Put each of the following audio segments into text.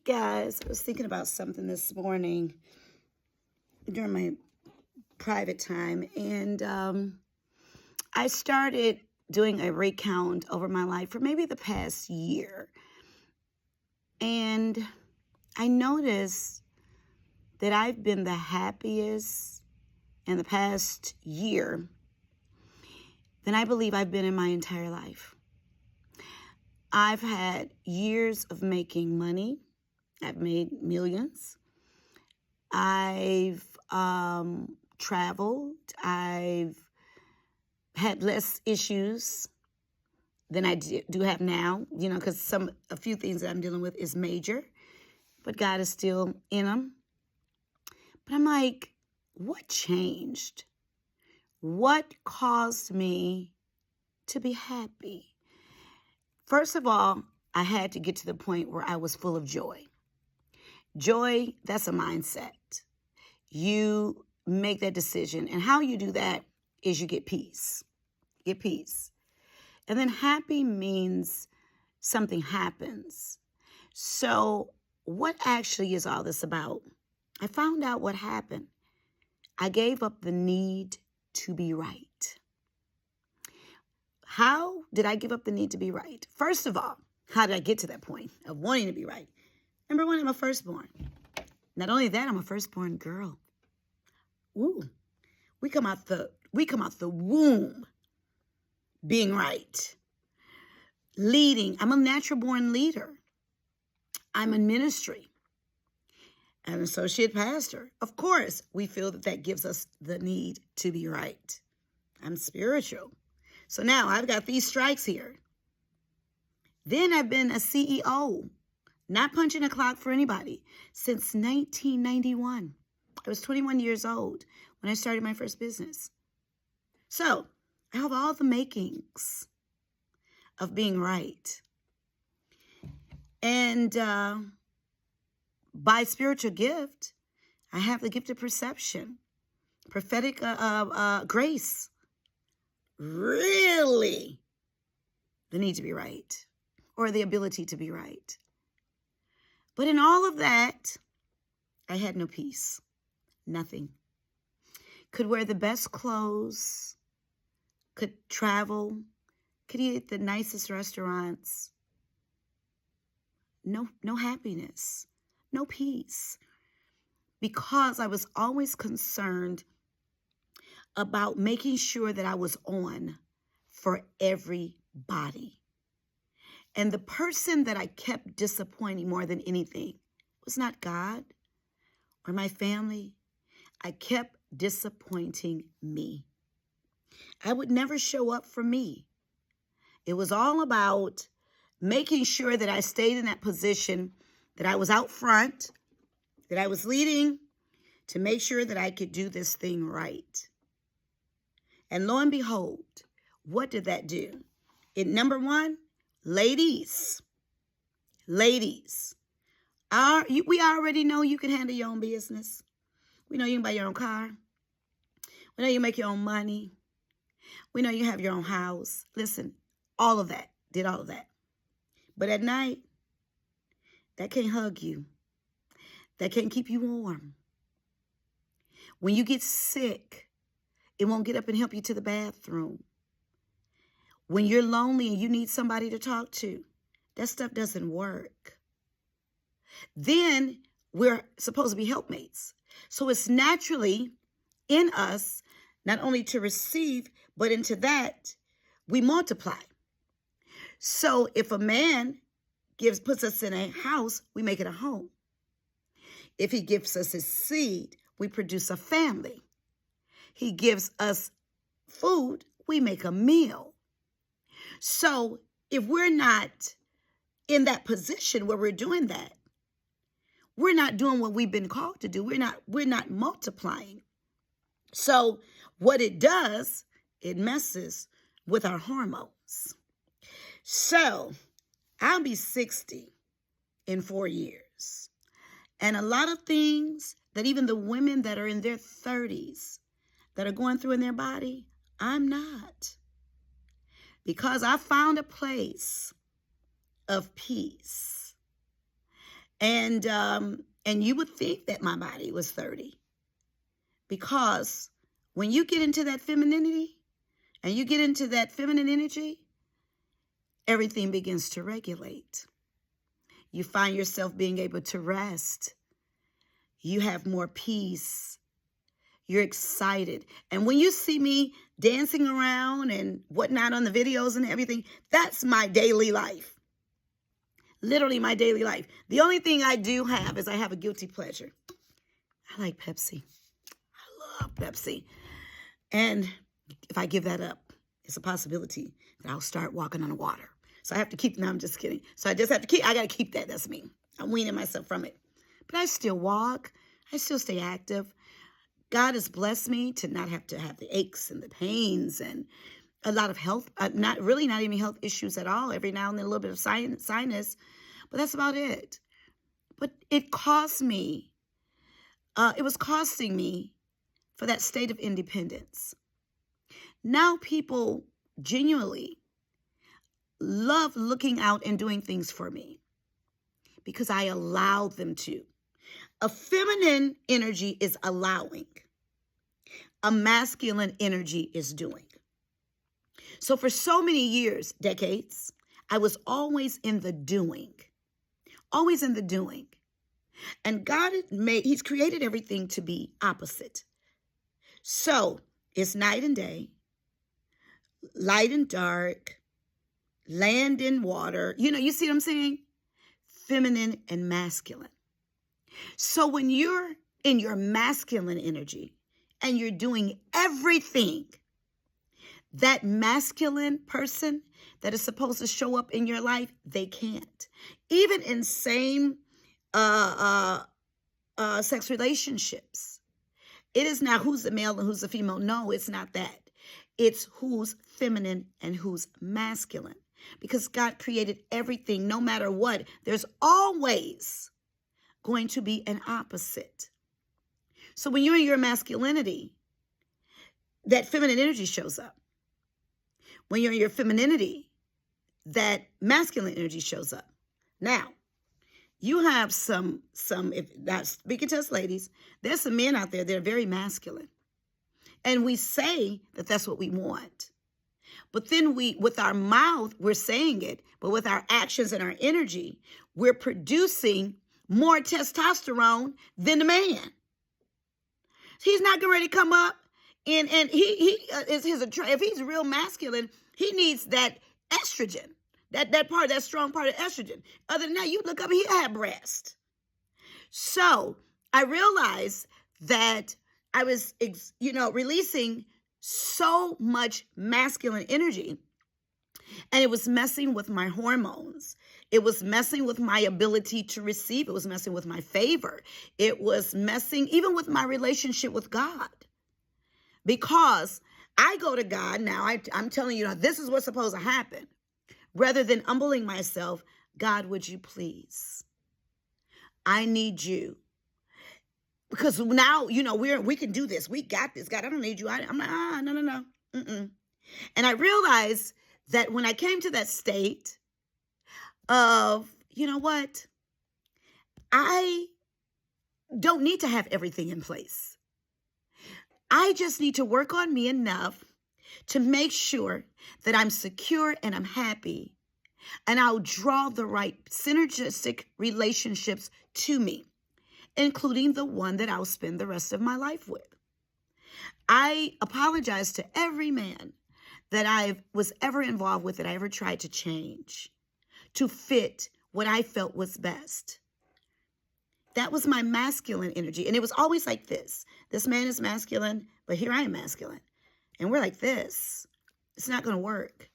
Guys, I was thinking about something this morning during my private time, and I started doing a recount over my life for maybe the past year. And I noticed that I've been the happiest in the past year than I believe I've been in my entire life. I've had years of making money. I've made millions. I've traveled. I've had less issues than I do have now, because a few things that I'm dealing with is major, but God is still in them. But I'm like, what changed? What caused me to be happy? First of all, I had to get to the point where I was full of joy. Joy, that's a mindset. You make that decision, and how you do that is you get peace. Get peace. And then happy means something happens. So what actually is all this about? I found out what happened. I gave up the need to be right. How did I give up the need to be right? First of all, how did I get to that point of wanting to be right? Number one, I'm a firstborn. Not only that, I'm a firstborn girl. Ooh, we come out the womb being right. Leading. I'm a natural born leader. I'm in ministry. I'm an associate pastor. Of course, we feel that gives us the need to be right. I'm spiritual. So now I've got these strikes here. Then I've been a CEO, not punching a clock for anybody, since 1991. I was 21 years old when I started my first business. So I have all the makings of being right. And by spiritual gift, I have the gift of perception, prophetic grace, really the need to be right, or the ability to be right. But in all of that, I had no peace, nothing. Could wear the best clothes, could travel, could eat at the nicest restaurants. No happiness, no peace, because I was always concerned about making sure that I was on for everybody. And the person that I kept disappointing more than anything was not God or my family. I kept disappointing me. I would never show up for me. It was all about making sure that I stayed in that position, that I was out front, that I was leading, to make sure that I could do this thing right. And lo and behold, what did that do? Number one, ladies, we already know you can handle your own business. We know you can buy your own car. We know you make your own money. We know you have your own house. Listen, all of that, did all of that. But at night, that can't hug you. That can't keep you warm. When you get sick, it won't get up and help you to the bathroom. When you're lonely and you need somebody to talk to, that stuff doesn't work. Then we're supposed to be helpmates. So it's naturally in us not only to receive, but into that, we multiply. So if a man puts us in a house, we make it a home. If he gives us his seed, we produce a family. He gives us food, we make a meal. So if we're not in that position where we're doing that, we're not doing what we've been called to do. We're not multiplying. So what it does, it messes with our hormones. So I'll be 60 in 4 years. And a lot of things that even the women that are in their 30s that are going through in their body, I'm not. Because I found a place of peace. And you would think that my body was 30, because when you get into that femininity and you get into that feminine energy, everything begins to regulate. You find yourself being able to rest. You have more peace. You're excited. And when you see me dancing around and whatnot on the videos and everything, that's my daily life. Literally my daily life. The only thing I do have is I have a guilty pleasure. I like Pepsi. I love Pepsi. And if I give that up, it's a possibility that I'll start walking on the water. So I have to keep, no, I'm just kidding. So I just have to keep, I got to keep that. That's me. I'm weaning myself from it. But I still walk. I still stay active. God has blessed me to not have to have the aches and the pains and a lot of health, not even health issues at all. Every now and then a little bit of sinus, but that's about it. But it cost me, it was costing me for that state of independence. Now people genuinely love looking out and doing things for me because I allowed them to. A feminine energy is allowing. A masculine energy is doing. So for so many years, decades, I was always in the doing. Always in the doing. And God He's created everything to be opposite. So it's night and day, light and dark, land and water. You see what I'm saying? Feminine and masculine. So when you're in your masculine energy and you're doing everything that masculine person that is supposed to show up in your life, they can't. Even in same sex relationships. It is not who's the male and who's the female. No, it's not that. It's who's feminine and who's masculine. Because God created everything, no matter what. There's always going to be an opposite. So when you're in your masculinity, that feminine energy shows up. When you're in your femininity, that masculine energy shows up. Now, you have some, if not speaking to us ladies, there's some men out there that are very masculine. And we say that that's what we want. But then with our mouth, we're saying it, but with our actions and our energy, we're producing more testosterone than the man. He's not getting ready to come up and if he's real masculine, he needs that estrogen, that strong part of estrogen. Other than that, you look up and he had breast. So I realized that I was, releasing so much masculine energy, and it was messing with my hormones. It was messing with my ability to receive. It was messing with my favor. It was messing even with my relationship with God. Because I go to God now, I'm telling you, this is what's supposed to happen. Rather than humbling myself, God, would you please? I need you. Because now, we can do this. We got this. God, I don't need you. I'm like, no. Mm-mm. And I realized that when I came to that state of, I don't need to have everything in place. I just need to work on me enough to make sure that I'm secure and I'm happy. And I'll draw the right synergistic relationships to me, including the one that I'll spend the rest of my life with. I apologize to every man that I was ever involved with, that I ever tried to change to fit what I felt was best. That was my masculine energy. And it was always like this. This man is masculine, but here I am masculine. And we're like this. It's not going to work.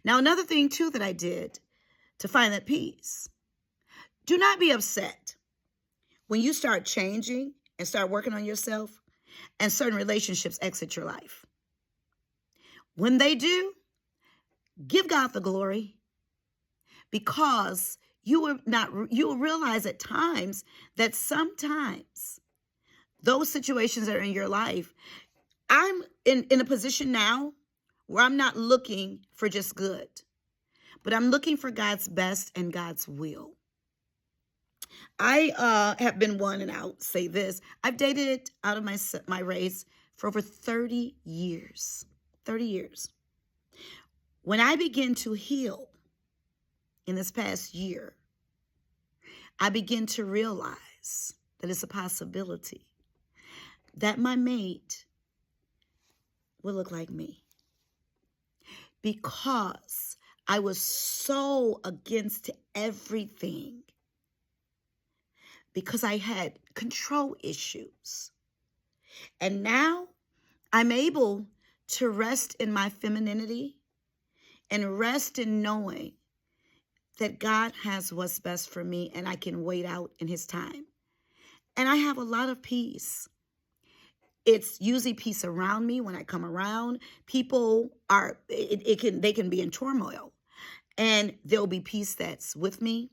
Now, another thing, too, that I did to find that peace. Do not be upset when you start changing and start working on yourself and certain relationships exit your life. When they do, give God the glory, because you will realize at times that sometimes those situations that are in your life, I'm in a position now where I'm not looking for just good, but I'm looking for God's best and God's will. I have been one, and I'll say this: I've dated out of my race for over 30 years. 30 years. When I begin to heal in this past year, I begin to realize that it's a possibility that my mate will look like me, because I was so against everything, because I had control issues. And now I'm able to rest in my femininity and rest in knowing that God has what's best for me, and I can wait out in his time. And I have a lot of peace. It's usually peace around me when I come around. People are, they can be in turmoil, and there'll be peace that's with me.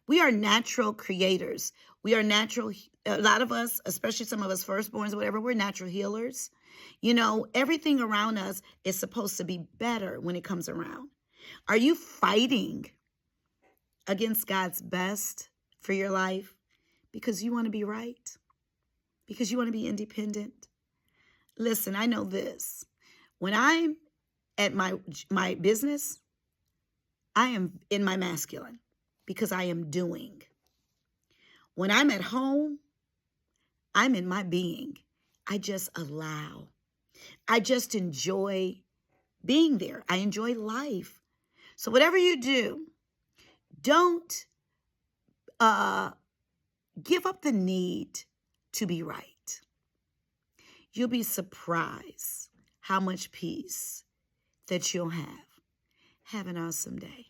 We are natural creators. We are natural, a lot of us, especially some of us firstborns or whatever, we're natural healers. You know, everything around us is supposed to be better when it comes around. Are you fighting against God's best for your life because you want to be right? Because you want to be independent? Listen, I know this. When I'm at my business, I am in my masculine because I am doing. When I'm at home, I'm in my being. I just allow. I just enjoy being there. I enjoy life. So whatever you do, don't give up the need to be right. You'll be surprised how much peace that you'll have. Have an awesome day.